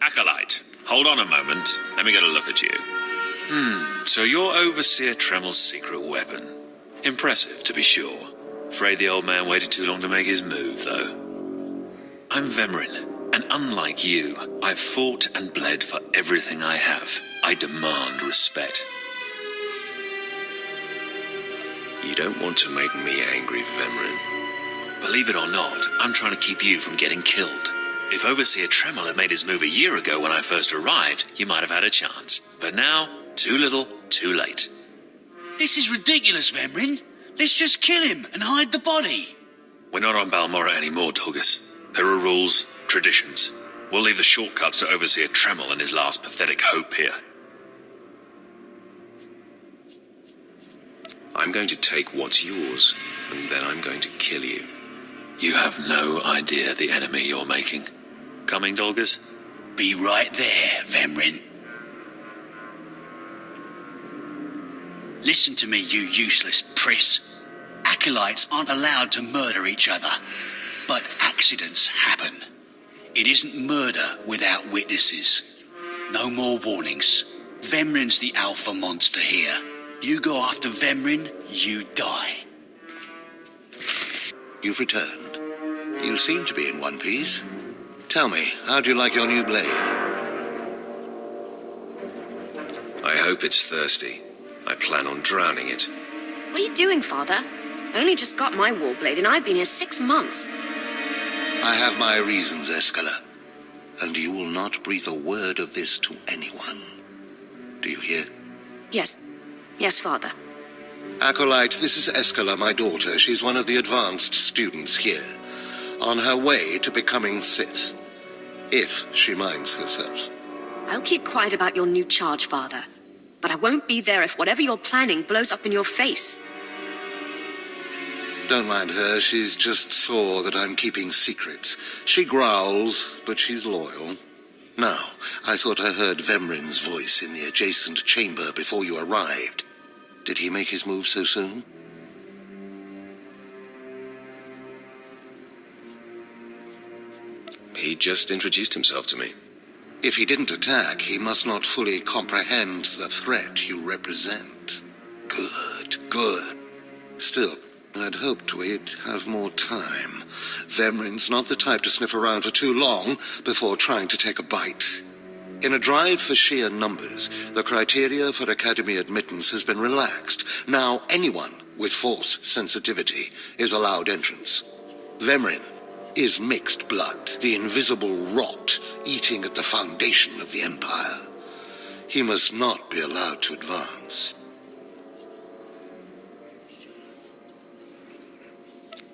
Acolyte, hold on a moment. Let me get a look at you. So you're Overseer Tremel's secret weapon. Impressive, to be sure. Afraid the old man waited too long to make his move, though. I'm Vemrin, and unlike you, I've fought and bled for everything I have. I demand respect. You don't want to make me angry, Vemrin. Believe it or not, I'm trying to keep you from getting killed. If Overseer Tremel had made his move a year ago when I first arrived, you might have had a chance. But now, too little, too late. This is ridiculous, Vemrin. Let's just kill him and hide the body. We're not on Balmorra anymore, Dolgus. There are rules, traditions. We'll leave the shortcuts to Overseer Tremel and his last pathetic hope here. I'm going to take what's yours, and then I'm going to kill you. You have no idea the enemy you're making. Coming, Dolgus? Be right there, Vemrin. Listen to me, you useless priss. Acolytes aren't allowed to murder each other, but accidents happen. It isn't murder without witnesses. No more warnings. Vemrin's the alpha monster here. You go after Vemrin, you die. You've returned. You seem to be in one piece. Tell me, how do you like your new blade? I hope it's thirsty. I plan on drowning it. What are you doing, Father? I only just got my warblade and I've been here 6 months. I have my reasons, Escala. And you will not breathe a word of this to anyone. Do you hear? Yes. Yes, Father. Acolyte, this is Escala, my daughter. She's one of the advanced students here. On her way to becoming Sith. If she minds herself. I'll keep quiet about your new charge, Father. But I won't be there if whatever you're planning blows up in your face. Don't mind her. She's just sore that I'm keeping secrets. She growls, but she's loyal. Now, I thought I heard Vemrin's voice in the adjacent chamber before you arrived. Did he make his move so soon? He just introduced himself to me. If he didn't attack, he must not fully comprehend the threat you represent. Good, good. Still, I'd hoped we'd have more time. Vemrin's not the type to sniff around for too long before trying to take a bite. In a drive for sheer numbers, the criteria for Academy admittance has been relaxed. Now anyone with force sensitivity is allowed entrance. Vemrin is mixed blood, the invisible rot eating at the foundation of the Empire. He must not be allowed to advance.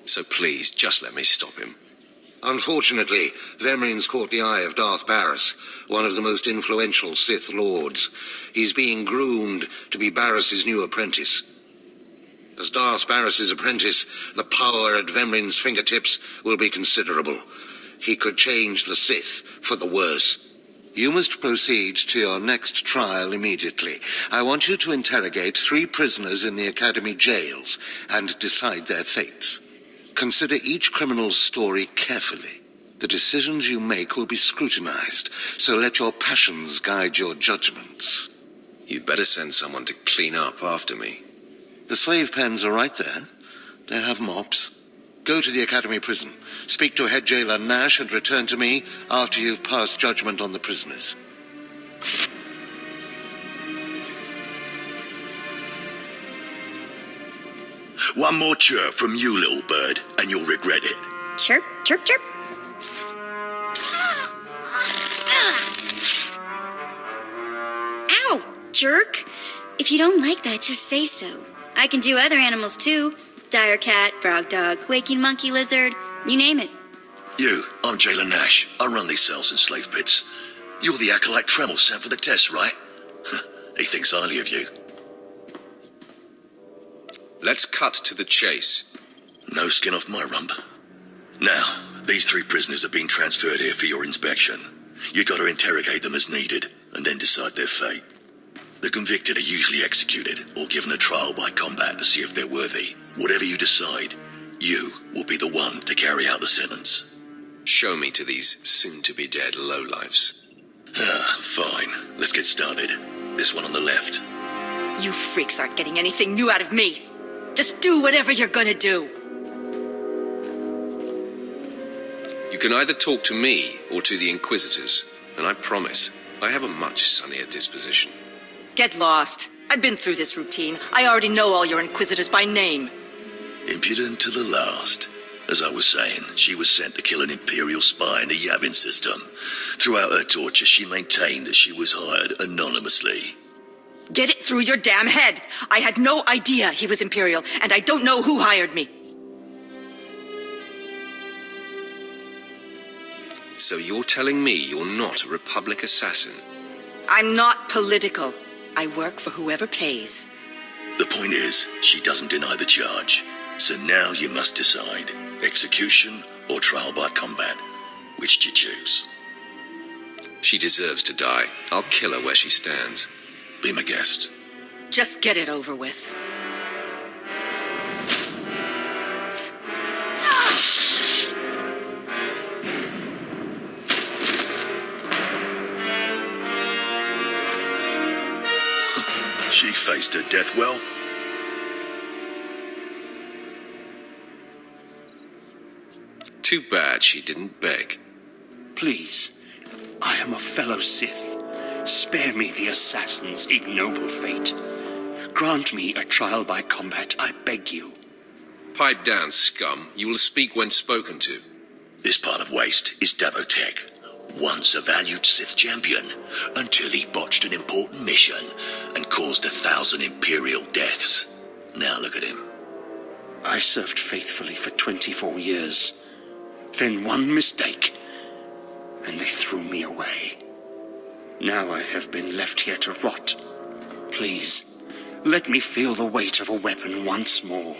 So please, just let me stop him. Unfortunately, Vemrin's caught the eye of Darth Baras, one of the most influential Sith Lords. He's being groomed to be Baras's new apprentice. As Darth Baras's apprentice, the power at Vemrin's fingertips will be considerable. He could change the Sith for the worse. You must proceed to your next trial immediately. I want you to interrogate 3 prisoners in the Academy jails and decide their fates. Consider each criminal's story carefully. The decisions you make will be scrutinized, so let your passions guide your judgments. You'd better send someone to clean up after me. The slave pens are right there. They have mops. Go to the Academy prison, speak to head jailer Nash, and return to me after you've passed judgment on the prisoners. One more chirp from you, little bird, and you'll regret it. Chirp, chirp, chirp. Ow, jerk. If you don't like that, just say so. I can do other animals too. Dire cat, frog dog, quaking monkey lizard, you name it. You, I'm Jailer Nash. I run these cells and slave pits. You're the Acolyte Tremel sent for the test, right? He thinks highly of you. Let's cut to the chase. No skin off my rump. Now, these 3 prisoners are being transferred here for your inspection. You got to interrogate them as needed, and then decide their fate. The convicted are usually executed or given a trial by combat to see if they're worthy. Whatever you decide, you will be the one to carry out the sentence. Show me to these soon-to-be-dead lowlifes. Fine. Let's get started. This one on the left. You freaks aren't getting anything new out of me. Just do whatever you're gonna do. You can either talk to me or to the Inquisitors, and I promise I have a much sunnier disposition. Get lost. I've been through this routine. I already know all your Inquisitors by name. Impudent to the last. As I was saying, she was sent to kill an Imperial spy in the Yavin system. Throughout her torture, she maintained that she was hired anonymously. Get it through your damn head. I had no idea he was Imperial, and I don't know who hired me. So you're telling me you're not a Republic assassin? I'm not political. I work for whoever pays. The point is, she doesn't deny the charge. So now you must decide. Execution or trial by combat. Which do you choose? She deserves to die. I'll kill her where she stands. Be my guest. Just get it over with. She faced her death well. Too bad she didn't beg. Please, I am a fellow Sith. Spare me the assassin's ignoble fate. Grant me a trial by combat, I beg you. Pipe down, scum. You will speak when spoken to. This part of Waste is Davotech. Once a valued Sith champion, until he botched an important mission and caused 1,000 Imperial deaths. Now look at him. I served faithfully for 24 years. Then one mistake, and they threw me away. Now I have been left here to rot. Please, let me feel the weight of a weapon once more.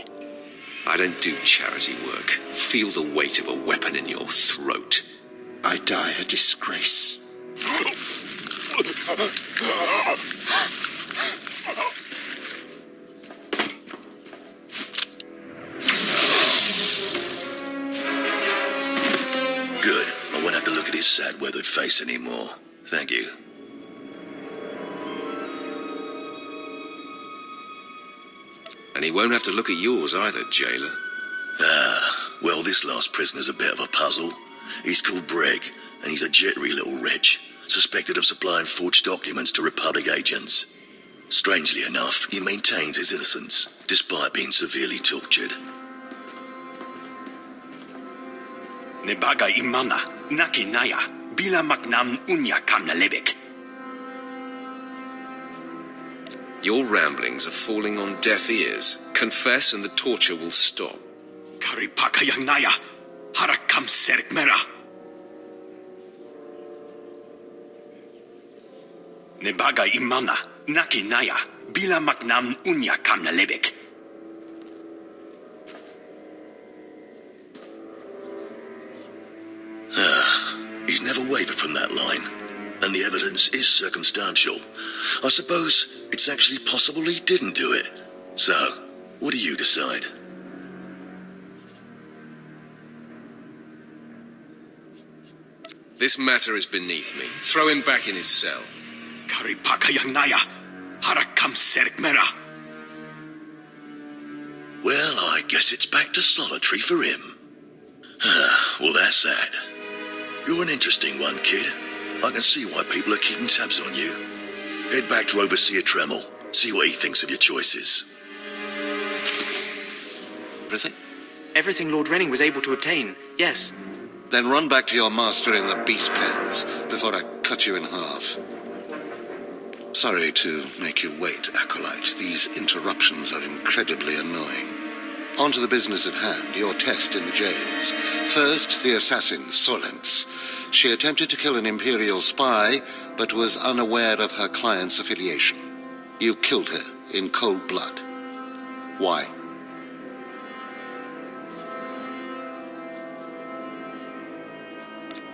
I don't do charity work. Feel the weight of a weapon in your throat. I die a disgrace. Good. I won't have to look at his sad, weathered face anymore. Thank you. And he won't have to look at yours either, jailer. Well, this last prisoner's a bit of a puzzle. He's called Breg, and he's a jittery little wretch, suspected of supplying forged documents to Republic agents. Strangely enough, he maintains his innocence, despite being severely tortured. Nebaga imana, naki naya, bila maknam unya kamna lebek. Your ramblings are falling on deaf ears. Confess and the torture will stop. Karipaka yang naya, harakam serik mera. Nebaga imana, naki naya, bila maknam unya kamna lebek. He's never wavered from that line, and the evidence is circumstantial. I suppose it's actually possible he didn't do it. So, what do you decide? This matter is beneath me. Throw him back in his cell. Karipaka yang naya, harakam serik mera. Well, I guess it's back to solitary for him. Well, that's that. You're an interesting one, kid. I can see why people are keeping tabs on you. Head back to Overseer Tremel. See what he thinks of your choices. Everything? Everything Lord Renning was able to obtain, yes. Then run back to your master in the beast pens before I cut you in half. Sorry to make you wait, Acolyte. These interruptions are incredibly annoying. On to the business at hand, your test in the jails. First, the assassin, Solence. She attempted to kill an Imperial spy, but was unaware of her client's affiliation. You killed her in cold blood. Why?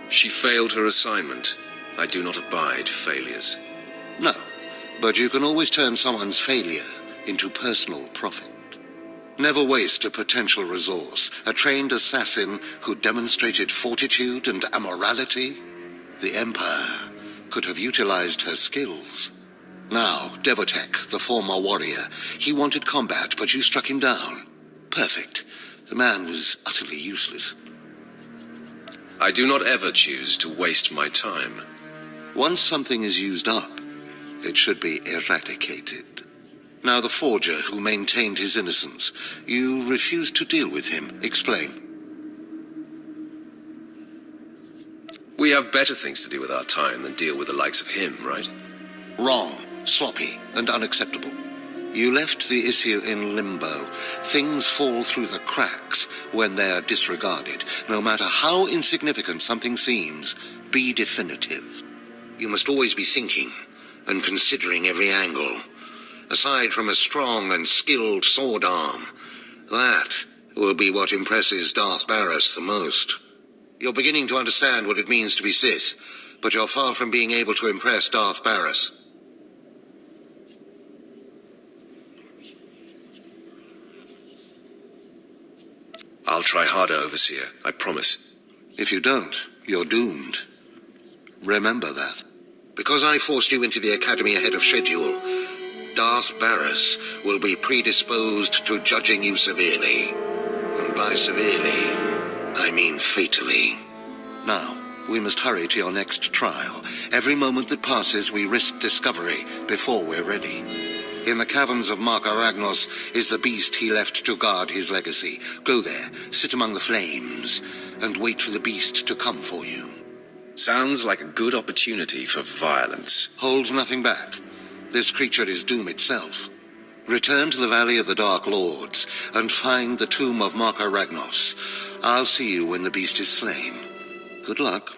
She failed her assignment. I do not abide failures. No, but you can always turn someone's failure into personal profit. Never waste a potential resource. A trained assassin who demonstrated fortitude and amorality. The Empire could have utilized her skills. Now, Devotek, the former warrior, he wanted combat, but you struck him down. Perfect. The man was utterly useless. I do not ever choose to waste my time. Once something is used up, it should be eradicated. Now the forger who maintained his innocence, you refused to deal with him. Explain. We have better things to do with our time than deal with the likes of him, right? Wrong, sloppy, and unacceptable. You left the issue in limbo. Things fall through the cracks when they are disregarded. No matter how insignificant something seems, be definitive. You must always be thinking and considering every angle. Aside from a strong and skilled sword arm, that will be what impresses Darth Baras the most. You're beginning to understand what it means to be Sith, but you're far from being able to impress Darth Baras. I'll try harder, Overseer, I promise. If you don't, you're doomed. Remember that. Because I forced you into the Academy ahead of schedule, Darth Baras will be predisposed to judging you severely. And by severely, I mean fatally. Now, we must hurry to your next trial. Every moment that passes, we risk discovery before we're ready. In the caverns of Mark Aragnos is the beast he left to guard his legacy. Go there, sit among the flames, and wait for the beast to come for you. Sounds like a good opportunity for violence. Hold nothing back. This creature is doom itself. Return to the Valley of the Dark Lords and find the tomb of Mark Aragnos. I'll see you when the beast is slain. Good luck.